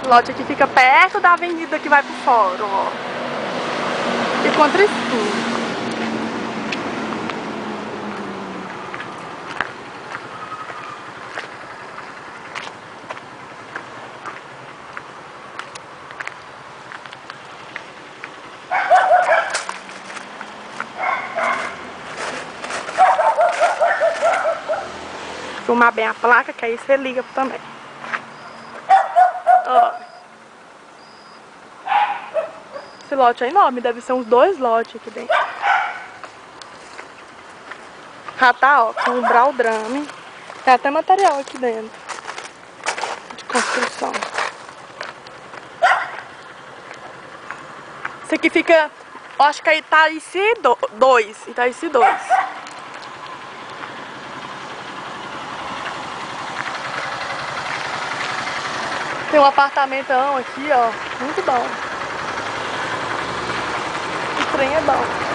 lote aqui fica perto da avenida que vai pro fórum, ó. E contra escuro. Filmar bem a placa, que aí você liga também. Ó. Esse lote é enorme, deve ser uns 2 lotes aqui dentro. Já tá, ó, com o braudrame. Tem até material aqui dentro de construção. Esse aqui fica, eu acho que aí tá Itaici2, Itaici2. Tem um apartamentão aqui, ó, muito bom. O trem é bom.